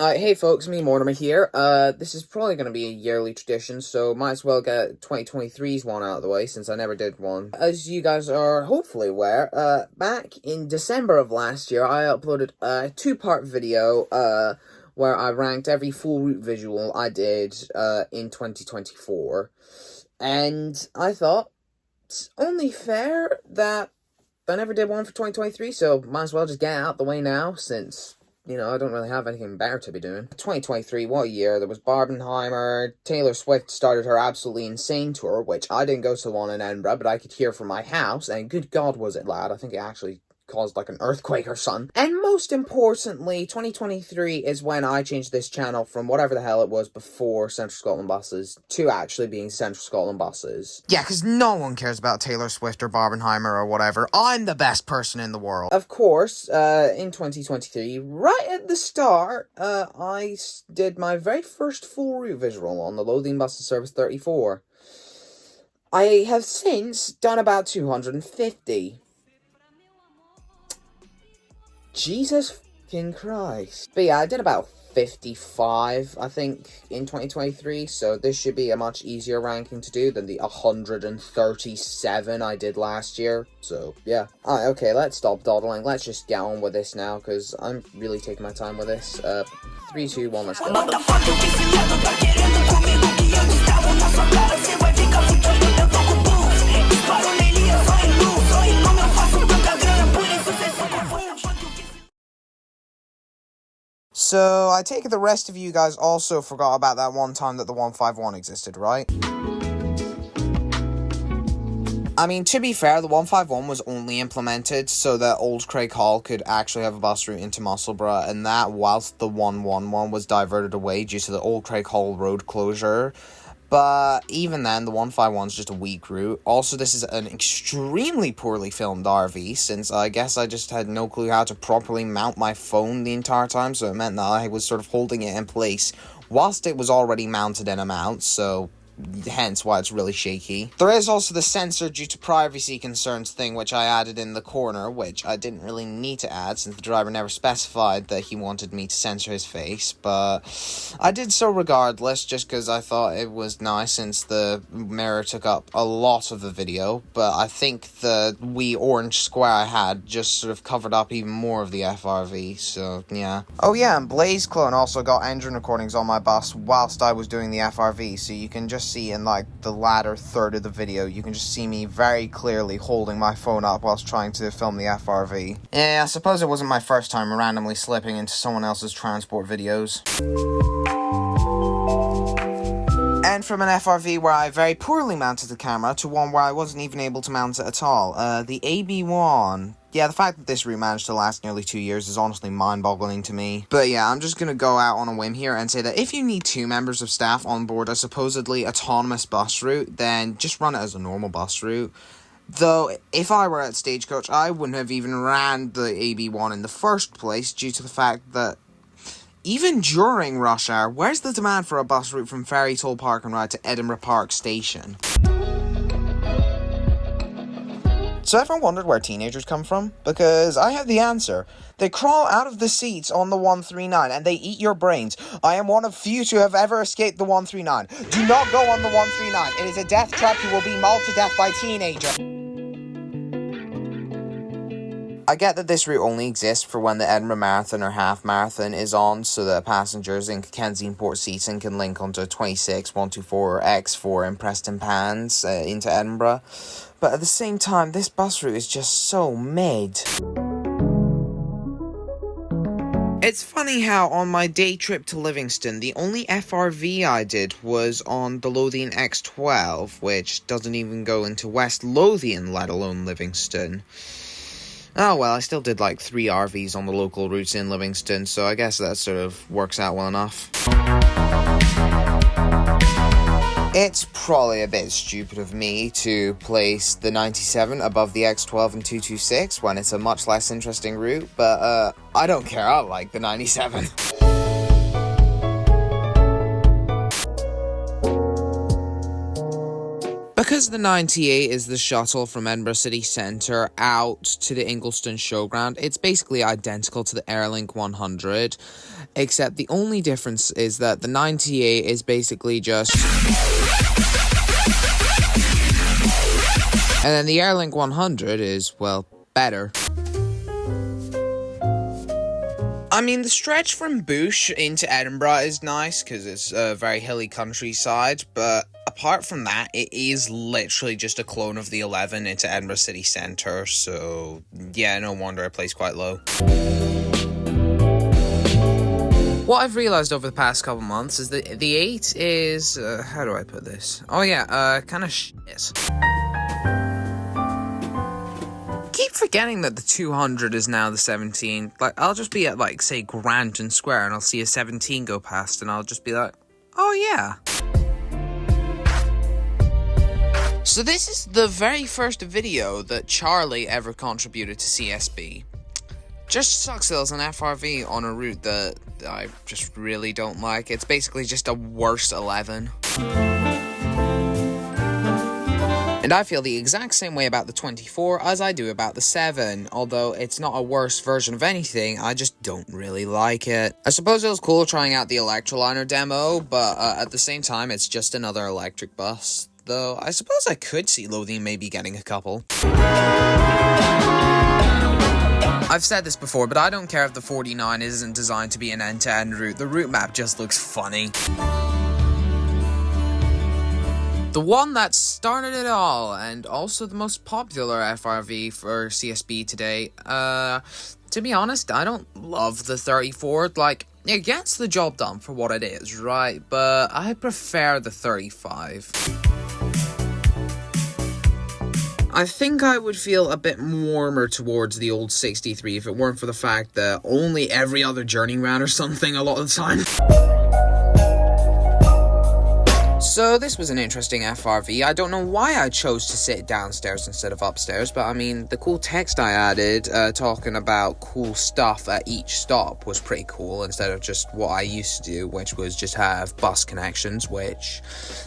Hey folks, me Mortimer here. This is probably going to be a yearly tradition, so might as well get 2023's one out of the way since I never did one. As you guys are hopefully aware, back in December of last year, I uploaded a two-part video, where I ranked every full route visual I did, in 2024. And I thought, it's only fair that I never did one for 2023, so might as well just get out the way now, since I don't really have anything better to be doing. 2023, what a year. There was Barbenheimer, Taylor Swift started her absolutely insane tour, which I didn't go to the one in Edinburgh, but I could hear from my house, and good God was it loud. I think it actually caused like an earthquake or something. And most importantly, 2023 is when I changed this channel from whatever the hell it was before Central Scotland Buses to actually being Central Scotland Buses. Yeah, because no one cares about Taylor Swift or Barbenheimer or whatever. I'm the best person in the world. Of course, in 2023, right at the start, I did my very first full route visual on the Lothian Buses Service 34. I have since done about 250. Jesus fucking Christ. But yeah, I did about 55, I think, in 2023, so this should be a much easier ranking to do than the 137 I did last year, so yeah. Alright, okay, let's stop dawdling, let's just get on with this now, because I'm really taking my time with this. 3, 2, 1, let's go. So, I take it the rest of you guys also forgot about that one time that the 151 existed, right? I mean, to be fair, the 151 was only implemented so that Old Craighall could actually have a bus route into Musselburgh, and that whilst the 111 was diverted away due to the Old Craighall road closure. But even then, the 151 is just a weak route. Also, this is an extremely poorly filmed RV, since I guess I just had no clue how to properly mount my phone the entire time, so it meant that I was sort of holding it in place whilst it was already mounted in a mount, so hence why it's really shaky. There is also the sensor due to privacy concerns thing, which I added in the corner, which I didn't really need to add since the driver never specified that he wanted me to censor his face, but I did so regardless just because I thought it was nice since the mirror took up a lot of the video, but I think the wee orange square I had just sort of covered up even more of the FRV, so yeah. Oh yeah, and Blaze Clone also got engine recordings on my bus whilst I was doing the FRV, so you can just see in like the latter third of the video, you can just see me very clearly holding my phone up whilst trying to film the FRV. Yeah, I suppose it wasn't my first time randomly slipping into someone else's transport videos. And from an FRV where I very poorly mounted the camera to one where I wasn't even able to mount it at all, the AB1. Yeah, the fact that this route managed to last nearly 2 years is honestly mind-boggling to me. But yeah, I'm just gonna go out on a whim here and say that if you need 2 members of staff on board a supposedly autonomous bus route, then just run it as a normal bus route. Though, if I were at Stagecoach, I wouldn't have even ran the AB1 in the first place due to the fact that even during rush hour, where's the demand for a bus route from Ferry Toll Park and Ride to Edinburgh Park Station? So everyone wondered where teenagers come from? Because I have the answer. They crawl out of the seats on the 139 and they eat your brains. I am one of few to have ever escaped the 139. Do not go on the 139. It is a death trap. You will be mauled to death by teenagers. I get that this route only exists for when the Edinburgh Marathon or Half Marathon is on, so that passengers in Kensington Port Seaton can link onto 26, 124, or X4 in Preston Pans into Edinburgh. But at the same time, this bus route is just so mid. It's funny how on my day trip to Livingston, the only FRV I did was on the Lothian X12, which doesn't even go into West Lothian, let alone Livingston. Oh well, I still did like 3 RVs on the local routes in Livingston, so I guess that sort of works out well enough. It's probably a bit stupid of me to place the 97 above the X12 and 226 when it's a much less interesting route, but I don't care, I like the 97. Because because the 98 is the shuttle from Edinburgh City Centre out to the Ingliston Showground, it's basically identical to the Airlink 100, except the only difference is that the 98 is basically just... And then the Airlink 100 is, well, better. I mean, the stretch from Bush into Edinburgh is nice because it's a very hilly countryside, but apart from that, it is literally just a clone of the 11 into Edinburgh City Centre, so yeah, no wonder it plays quite low. What I've realised over the past couple months is that the 8 is, how do I put this? Oh yeah, kind of shit. Keep forgetting that the 200 is now the 17. Like, I'll just be at, like, say, Grandin Square, and I'll see a 17 go past, and I'll just be like, oh yeah. So this is the very first video that Charlie ever contributed to CSB. Just sucks that there's an FRV on a route that I just really don't like. It's basically just a worse 11. And I feel the exact same way about the 24 as I do about the 7, although it's not a worse version of anything, I just don't really like it. I suppose it was cool trying out the Electroliner demo, but at the same time it's just another electric bus, though I suppose I could see Lothian maybe getting a couple. I've said this before, but I don't care if the 49 isn't designed to be an end-to-end route, the route map just looks funny. The one that started it all, and also the most popular FRV for CSB today, to be honest, I don't love the 34, like, it gets the job done for what it is, right, but I prefer the 35. I think I would feel a bit warmer towards the old 63 if it weren't for the fact that only every other journey ran or something a lot of the time. So this was an interesting FRV. I don't know why I chose to sit downstairs instead of upstairs, but I mean, the cool text I added, talking about cool stuff at each stop was pretty cool, instead of just what I used to do, which was just have bus connections, which,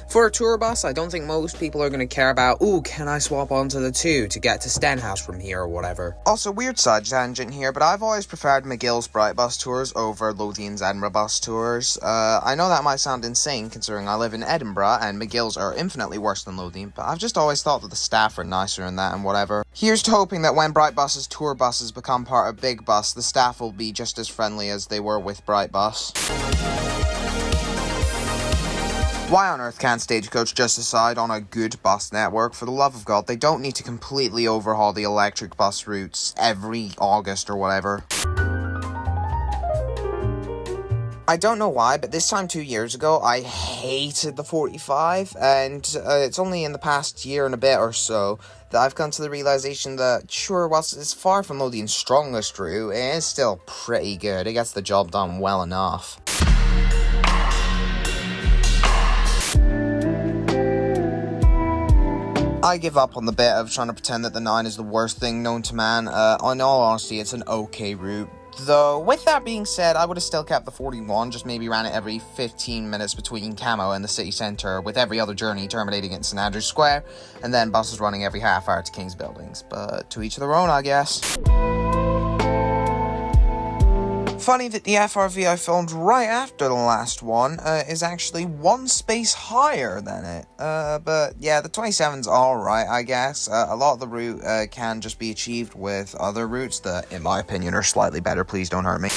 for a tour bus, I don't think most people are going to care about, ooh, can I swap onto the 2 to get to Stenhouse from here or whatever. Also, weird side tangent here, but I've always preferred McGill's Bright Bus tours over Lothian's Edinburgh bus tours. I know that might sound insane, considering I live in Edinburgh, and McGill's are infinitely worse than Lothian, but I've just always thought that the staff are nicer and that and whatever. Here's to hoping that when Bright Bus's tour buses become part of Big Bus, the staff will be just as friendly as they were with Bright Bus. Why on earth can't Stagecoach just decide on a good bus network? For the love of God, they don't need to completely overhaul the electric bus routes every August or whatever. I don't know why, but this time 2 years ago, I hated the 45, and it's only in the past year and a bit or so that I've come to the realization that, sure, whilst it's far from Lothian's strongest route, it is still pretty good. It gets the job done well enough. I give up on the bit of trying to pretend that the 9 is the worst thing known to man. In all honesty, it's an okay route. Though, with that being said, I would have still kept the 41, just maybe ran it every 15 minutes between Camo and the city centre, with every other journey terminating at St Andrew's Square, and then buses running every half hour to King's Buildings. But to each their own, I guess. Funny that the FRV I filmed right after the last one is actually one space higher than it. But yeah, the 27's alright, I guess. A lot of the route can just be achieved with other routes that, in my opinion, are slightly better. Please don't hurt me.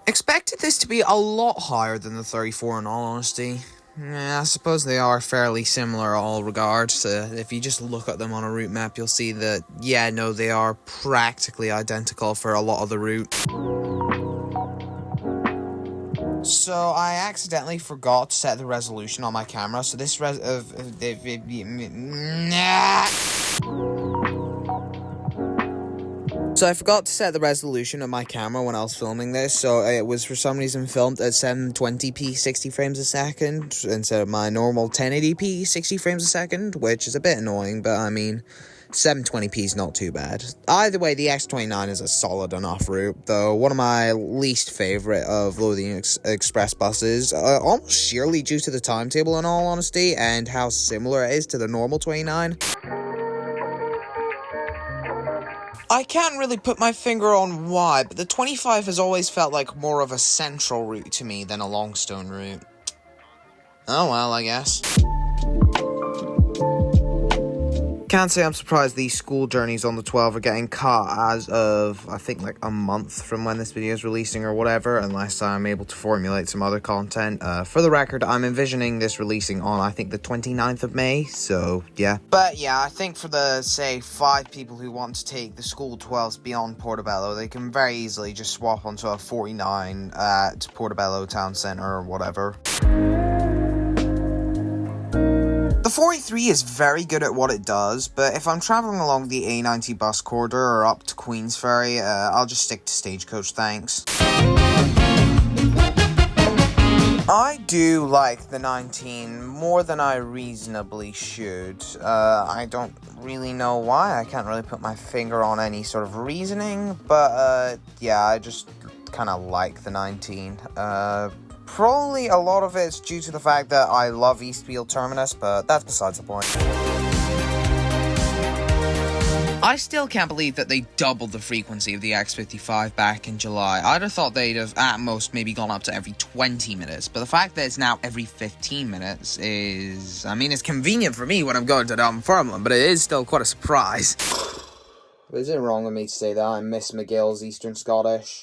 Expected this to be a lot higher than the 34 in all honesty. Yeah, I suppose they are fairly similar all regards. If you just look at them on a route map, you'll see that, yeah, no, they are practically identical for a lot of the route. So, I accidentally forgot to set the resolution on my camera, so this So I forgot to set the resolution of my camera when I was filming this, so it was for some reason filmed at 720p 60 frames a second instead of my normal 1080p 60 frames a second, which is a bit annoying, but I mean, 720p is not too bad. Either way, the X29 is a solid enough route, though one of my least favourite of Lothian Express buses, almost sheerly due to the timetable in all honesty, and how similar it is to the normal 29. I can't really put my finger on why, but the 25 has always felt like more of a central route to me than a Longstone route. Oh well, I guess. Can't say I'm surprised these school journeys on the 12 are getting cut as of, I think, like a month from when this video is releasing or whatever, unless I'm able to formulate some other content. For the record, I'm envisioning this releasing on, I think, the 29th of May, so yeah. But yeah, I think for the, say, 5 people who want to take the school 12s beyond Portobello, they can very easily just swap onto a 49 at Portobello Town Centre or whatever. The 43 is very good at what it does, but if I'm travelling along the A90 bus corridor or up to Queensferry, I'll just stick to Stagecoach, thanks. I do like the 19 more than I reasonably should. I don't really know why. I can't really put my finger on any sort of reasoning, but yeah, I just kind of like the 19. Probably a lot of it's due to the fact that I love Eastfield Terminus, but that's besides the point. I still can't believe that they doubled the frequency of the X55 back in July. I'd have thought they'd have at most maybe gone up to every 20 minutes, but the fact that it's now every 15 minutes is... I mean, it's convenient for me when I'm going to Dunfermline, but it is still quite a surprise. Is it wrong of me to say that I miss McGill's Eastern Scottish?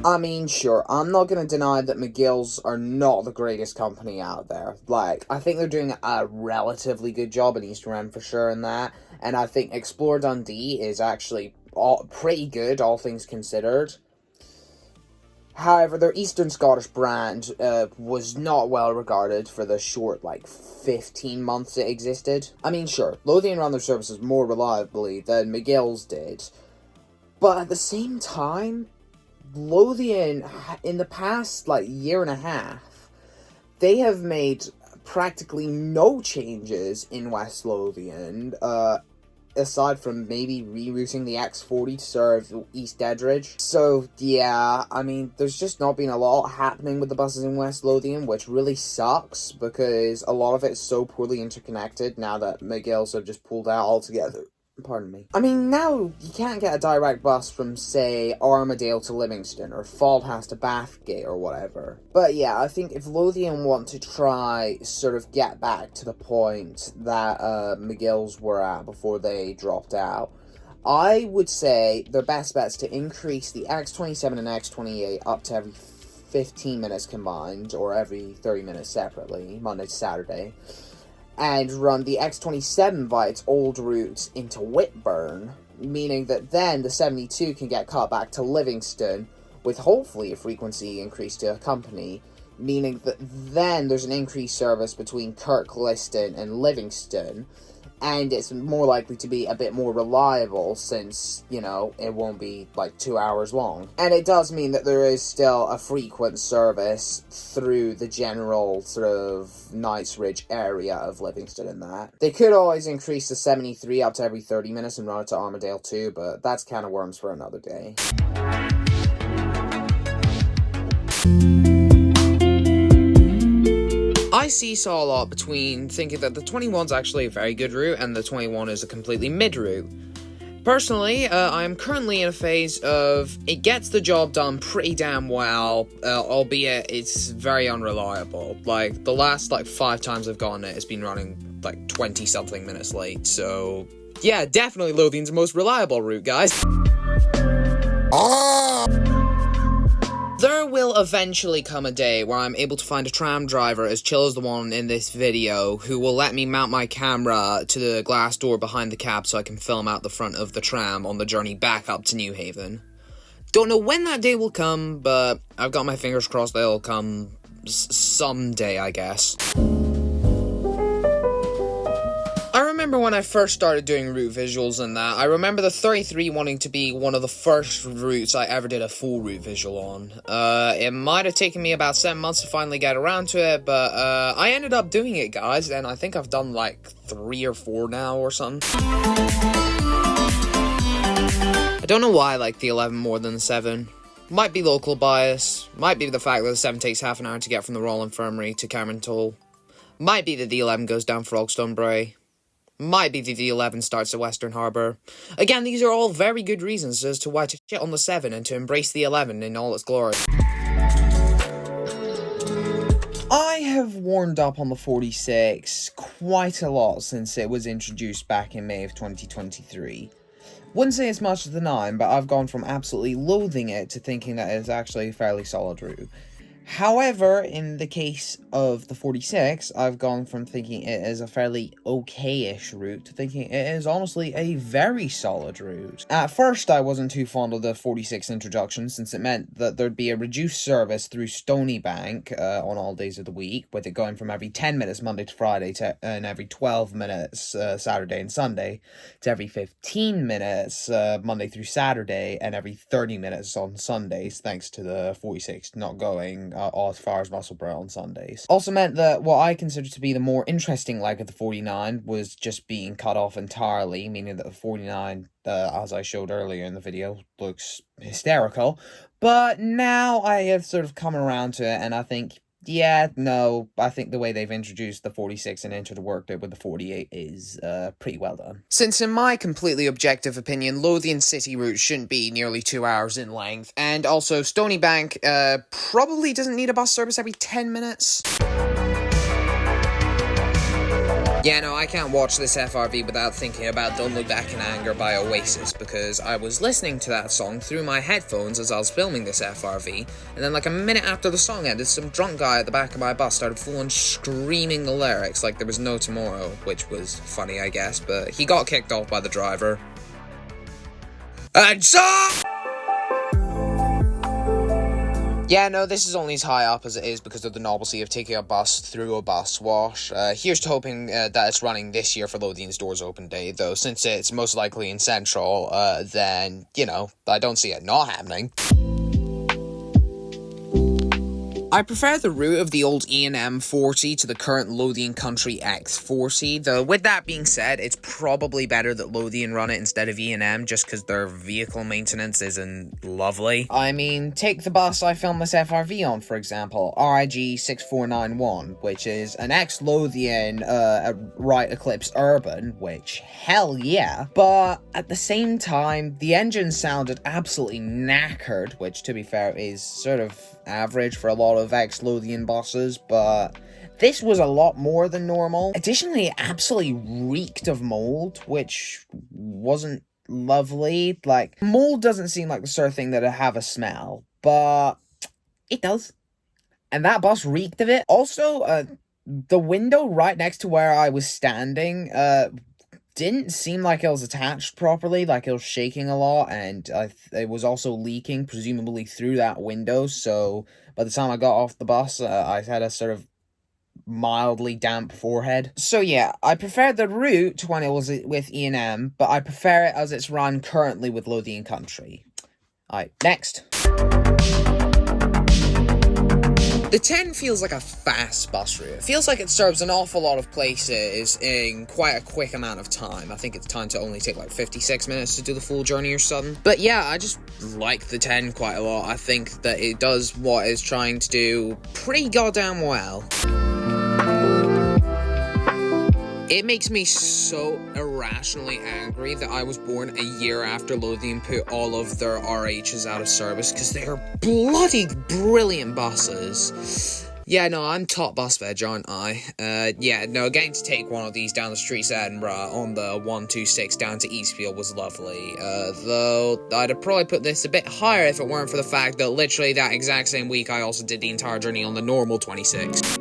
I mean, sure, I'm not going to deny that McGill's are not the greatest company out there. Like, I think they're doing a relatively good job in Eastern End for sure in that, and I think Explore Dundee is actually pretty good, all things considered. However, their Eastern Scottish brand was not well regarded for the short, 15 months it existed. I mean, sure, Lothian ran their services more reliably than McGill's did, but at the same time, Lothian, in the past, year and a half, they have made practically no changes in West Lothian, aside from maybe rerouting the X40 to serve East Edridge. So, yeah, I mean, there's just not been a lot happening with the buses in West Lothian, which really sucks, because a lot of it is so poorly interconnected now that McGill's have just pulled out altogether. Pardon me. I mean, now you can't get a direct bus from, say, Armadale to Livingston, or Faldhouse to Bathgate, or whatever. But yeah, I think if Lothian want to try sort of get back to the point that McGill's were at before they dropped out, I would say their best bet is to increase the X27 and X28 up to every 15 minutes combined, or every 30 minutes separately, Monday to Saturday, and run the X27 via its old route into Whitburn, meaning that then the 72 can get cut back to Livingston, with hopefully a frequency increase to accompany, meaning that then there's an increased service between Kirkliston and Livingston, and it's more likely to be a bit more reliable since, you know, it won't be 2 hours long. And it does mean that there is still a frequent service through the general sort of Knightsbridge area of Livingston and that. They could always increase the 73 up to every 30 minutes and run it to Armadale too, but that's kind of worms for another day. I seesaw a lot between thinking that the 21's actually a very good route and the 21 is a completely mid route. Personally, I am currently in a phase of it gets the job done pretty damn well, albeit it's very unreliable. The last 5 times I've gotten it, it's been running 20 something minutes late, so yeah, definitely Lothian's most reliable route, guys. There will eventually come a day where I'm able to find a tram driver as chill as the one in this video who will let me mount my camera to the glass door behind the cab so I can film out the front of the tram on the journey back up to New Haven. Don't know when that day will come, but I've got my fingers crossed that it'll come someday, I guess. I remember remember when I first started doing route visuals and that, I remember the 33 wanting to be one of the first routes I ever did a full route visual on. It might have taken me about 7 months to finally get around to it, but I ended up doing it, guys, and I think I've done like 3 or 4 now or something. I don't know why I like the 11 more than the 7. Might be local bias, might be the fact that the 7 takes half an hour to get from the Royal Infirmary to Cameron Toll, might be that the 11 goes down Frogstone Bray, might be that the 11 starts at Western Harbour. Again, these are all very good reasons as to why to shit on the 7 and to embrace the 11 in all its glory. I have warmed up on the 46 quite a lot since it was introduced back in May of 2023. Wouldn't say as much as the 9, but I've gone from absolutely loathing it to thinking that it's actually a fairly solid route. However, in the case of the 46, I've gone from thinking it is a fairly okay-ish route to thinking it is honestly a very solid route. At first, I wasn't too fond of the 46 introduction, since it meant that there'd be a reduced service through Stony Bank on all days of the week, with it going from every 10 minutes Monday to Friday and every 12 minutes Saturday and Sunday to every 15 minutes Monday through Saturday and every 30 minutes on Sundays, thanks to the 46 not going as far as Musselburgh on Sundays. Also meant that what I considered to be the more interesting leg of the 49 was just being cut off entirely, meaning that the 49, as I showed earlier in the video, looks hysterical. But now I have sort of come around to it, and I think, yeah, no, I think the way they've introduced the 46 and entered the workday with the 48 is pretty well done. Since in my completely objective opinion, Lothian City route shouldn't be nearly 2 hours in length, and also Stony Bank probably doesn't need a bus service every 10 minutes. Yeah, no, I can't watch this FRV without thinking about Don't Look Back in Anger by Oasis, because I was listening to that song through my headphones as I was filming this FRV, and then like a minute after the song ended, some drunk guy at the back of my bus started full-on screaming the lyrics like there was no tomorrow, which was funny, I guess, but he got kicked off by the driver. And so... Yeah, no, this is only as high up as it is because of the novelty of taking a bus through a bus wash. Here's to hoping that it's running this year for Lothian's Doors Open Day, though since it's most likely in Central, then, you know, I don't see it not happening. I prefer the route of the old E&M 40 to the current Lothian Country X40, though with that being said, it's probably better that Lothian run it instead of E&M just because their vehicle maintenance isn't lovely. I mean, take the bus I filmed this FRV on, for example, RIG 6491, which is an ex-Lothian Right Eclipse Urban, which, hell yeah, but at the same time, the engine sounded absolutely knackered, which, to be fair, is sort of average for a lot of ex-Lothian buses, but this was a lot more than normal. Additionally, it absolutely reeked of mold, which wasn't lovely. Like, mold doesn't seem like the sort of thing that'd have a smell, but it does. And that bus reeked of it. Also, the window right next to where I was standing, didn't seem like it was attached properly, like it was shaking a lot, and it was also leaking, presumably through that window, so by the time I got off the bus, I had a sort of mildly damp forehead. So yeah, I prefer the route when it was with E&M, but I prefer it as it's run currently with Lothian Country. Alright, next. The 10 feels like a fast bus route. It feels like it serves an awful lot of places in quite a quick amount of time. I think it's time to only take like 56 minutes to do the full journey or something. But yeah, I just like the 10 quite a lot. I think that it does what it's trying to do pretty goddamn well. It makes me so irrationally angry that I was born a year after Lothian put all of their RHs out of service, because they are bloody brilliant buses. Yeah, no, I'm top bus veg, aren't I? Yeah, no, getting to take one of these down the streets of Edinburgh on the 126 down to Eastfield was lovely, though I'd have probably put this a bit higher if it weren't for the fact that literally that exact same week I also did the entire journey on the normal 26.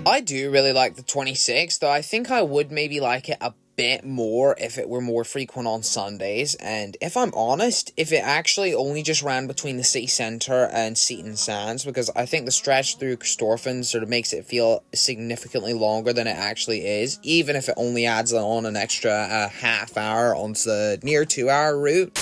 I do really like the 26, though I think I would maybe like it a bit more if it were more frequent on Sundays, and if I'm honest, if it actually only just ran between the city centre and Seaton Sands, because I think the stretch through Corstorphine sort of makes it feel significantly longer than it actually is, even if it only adds on an extra half hour onto the near 2-hour route.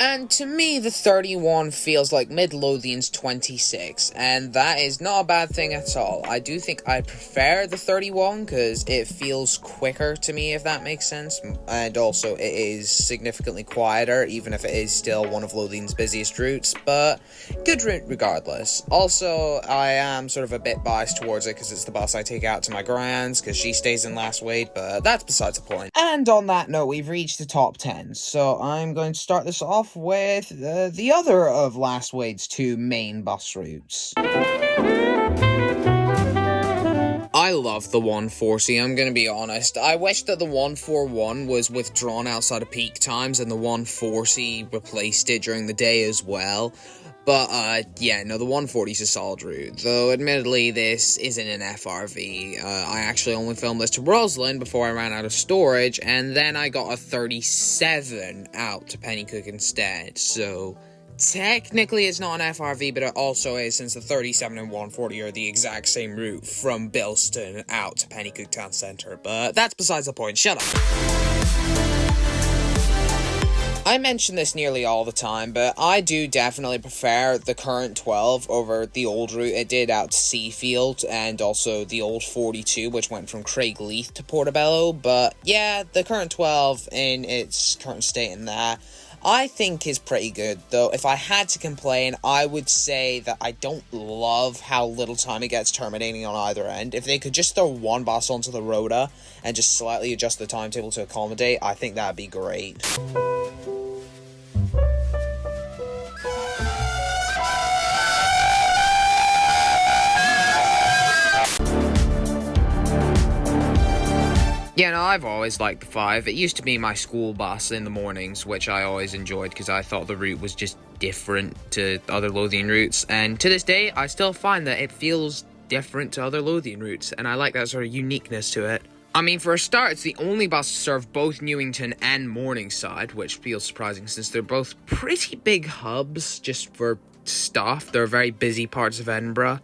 And to me, the 31 feels like Midlothian's 26, and that is not a bad thing at all. I do think I prefer the 31, because it feels quicker to me, if that makes sense, and also it is significantly quieter, even if it is still one of Lothian's busiest routes, but good route regardless. Also, I am sort of a bit biased towards it, because it's the bus I take out to my grand's, because she stays in Last Wade, but that's besides the point. And on that note, we've reached the top 10, so I'm going to start this off with the other of Last Wade's 2 main bus routes. I love the 140, I'm gonna be honest. I wish that the 141 was withdrawn outside of peak times and the 140 replaced it during the day as well. But, yeah, no, the 140 is a solid route, though admittedly this isn't an FRV. I actually only filmed this to Roslyn before I ran out of storage, and then I got a 37 out to Pennycook instead, so technically it's not an FRV, but it also is, since the 37 and 140 are the exact same route from Bilston out to Pennycook Town Centre, but that's besides the point, shut up. I mention this nearly all the time, but I do definitely prefer the current 12 over the old route it did out to Seafield, and also the old 42, which went from Craigleith to Portobello. But yeah, the current 12 in its current state in that, I think is pretty good, though if I had to complain, I would say that I don't love how little time it gets terminating on either end. If they could just throw one bus onto the rota and just slightly adjust the timetable to accommodate, I think that'd be great. Yeah, no, I've always liked the 5. It used to be my school bus in the mornings, which I always enjoyed because I thought the route was just different to other Lothian routes. And to this day, I still find that it feels different to other Lothian routes, and I like that sort of uniqueness to it. I mean, for a start, it's the only bus to serve both Newington and Morningside, which feels surprising since they're both pretty big hubs just for stuff. They're very busy parts of Edinburgh.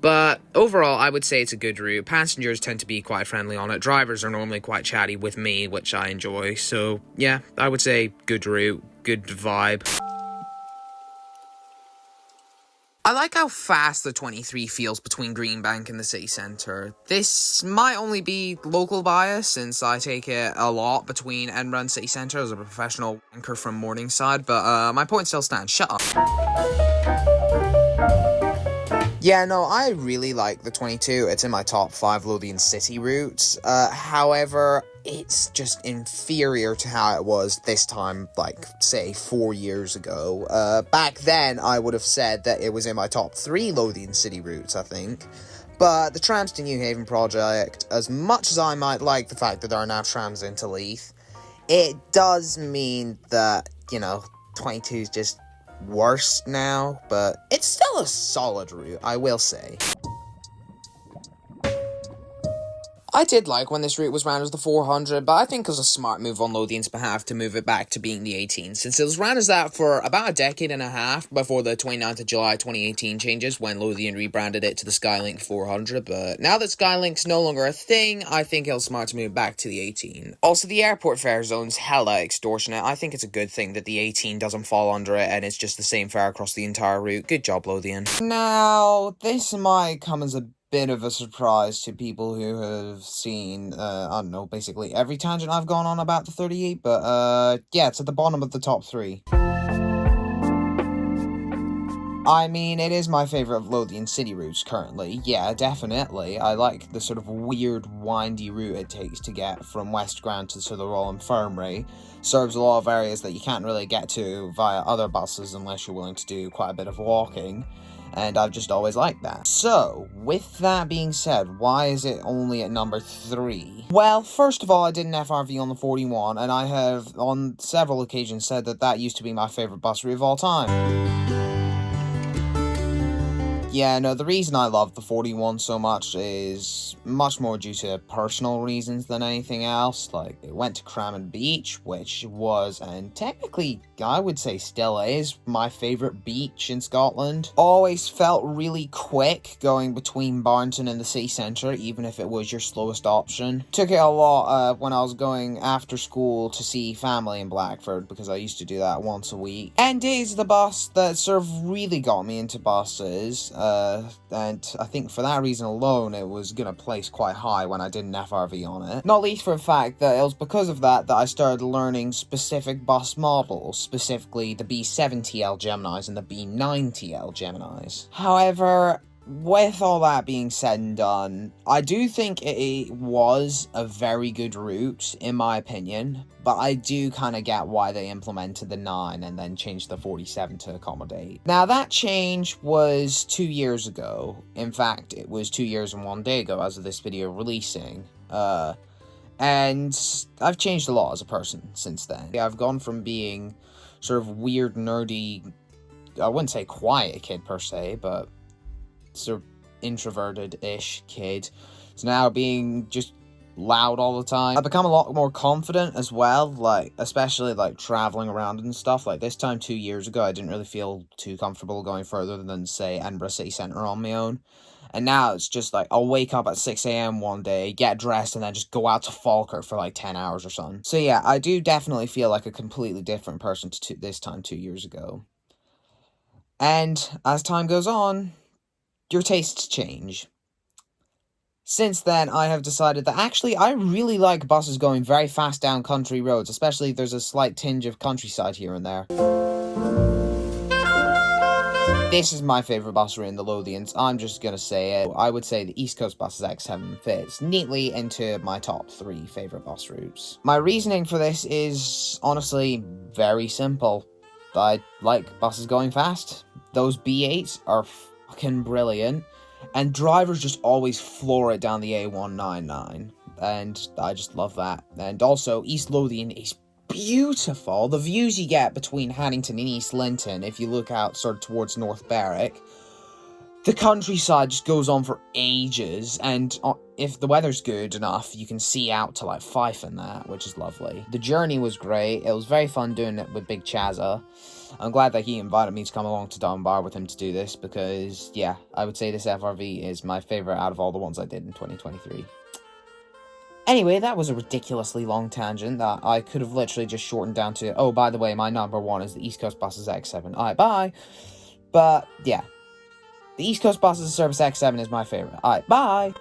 But overall, I would say it's a good route. Passengers tend to be quite friendly on it. Drivers are normally quite chatty with me, which I enjoy. So, yeah, I would say good route, good vibe. I like how fast the 23 feels between Greenbank and the city centre. This might only be local bias, since I take it a lot between Edinburgh and city centre as a professional anchor from Morningside, but my point still stands. Shut up. Yeah, no, I really like the 22. It's in my top 5 Lothian city routes. However, it's just inferior to how it was this time, like, say, 4 years ago. Back then, I would have said that it was in my top 3 Lothian city routes, I think. But the Trams to Newhaven project, as much as I might like the fact that there are now trams into Leith, it does mean that, 22 is just worse now, but it's still a solid route, I will say. I did like when this route was ran as the 400, but I think it was a smart move on Lothian's behalf to move it back to being the 18, since it was ran as that for about a decade and a half before the 29th of July 2018 changes, when Lothian rebranded it to the Skylink 400, but now that Skylink's no longer a thing, I think it was smart to move it back to the 18. Also, the airport fare zone's hella extortionate. I think it's a good thing that the 18 doesn't fall under it, and it's just the same fare across the entire route. Good job, Lothian. Now, this might come as a bit of a surprise to people who have seen, I don't know, basically every tangent I've gone on about the 38, but, yeah, it's at the bottom of the top 3. I mean, it is my favourite of Lothian city routes currently, yeah, definitely. I like the sort of weird, windy route it takes to get from West Grant to the Royal Infirmary. Serves a lot of areas that you can't really get to via other buses unless you're willing to do quite a bit of walking. And I've just always liked that. So, with that being said, why is it only at number 3? Well, first of all, I did an FRV on the 41, and I have, on several occasions, said that that used to be my favourite bus route of all time. Yeah, no, the reason I love the 41 so much is much more due to personal reasons than anything else. Like, it went to Crammon Beach, which was, and technically, I would say still is, my favourite beach in Scotland. Always felt really quick going between Barnton and the city centre, even if it was your slowest option. Took it a lot when I was going after school to see family in Blackford, because I used to do that once a week. And it is the bus that sort of really got me into buses. And I think for that reason alone, it was gonna place quite high when I did an FRV on it. Not least for the fact that it was because of that I started learning specific bus models, specifically the B70L Geminis and the B90L Geminis. However, with all that being said and done, I do think it was a very good route, in my opinion, but I do kind of get why they implemented the 9 and then changed the 47 to accommodate. Now, that change was 2 years ago. In fact, it was 2 years and 1 day ago as of this video releasing. And I've changed a lot as a person since then. I've gone from being sort of weird, nerdy, I wouldn't say quiet kid per se, but sort of introverted-ish kid, to now being just loud all the time. I've become a lot more confident as well, like, especially, like, traveling around and stuff. Like, this time 2 years ago, I didn't really feel too comfortable going further than, say, Edinburgh City Centre on my own. And now it's just, like, I'll wake up at 6 a.m. one day, get dressed, and then just go out to Falkirk for, like, 10 hours or something. So, yeah, I do definitely feel like a completely different person to this time 2 years ago. And as time goes on, your tastes change. Since then, I have decided that actually I really like buses going very fast down country roads, especially if there's a slight tinge of countryside here and there. This is my favourite bus route in the Lothians. I'm just gonna say it. I would say the East Coast Buses X7 fits neatly into my top 3 favourite bus routes. My reasoning for this is honestly very simple. I like buses going fast. Those B8s are fucking brilliant, and drivers just always floor it down the A199, and I just love that. And also, East Lothian is beautiful. The views you get between Haddington and East Linton, if you look out sort of towards North Berwick, the countryside just goes on for ages, and if the weather's good enough, you can see out to, like, Fife and that, which is lovely. The journey was great. It was very fun doing it with Big Chazza. I'm glad that he invited me to come along to Dunbar with him to do this, because, yeah, I would say this FRV is my favourite out of all the ones I did in 2023. Anyway, that was a ridiculously long tangent that I could have literally just shortened down to, oh, by the way, my number 1 is the East Coast Buses X7. Alright, bye! But, yeah. The East Coast Buses Service X7 is my favourite. Alright, bye!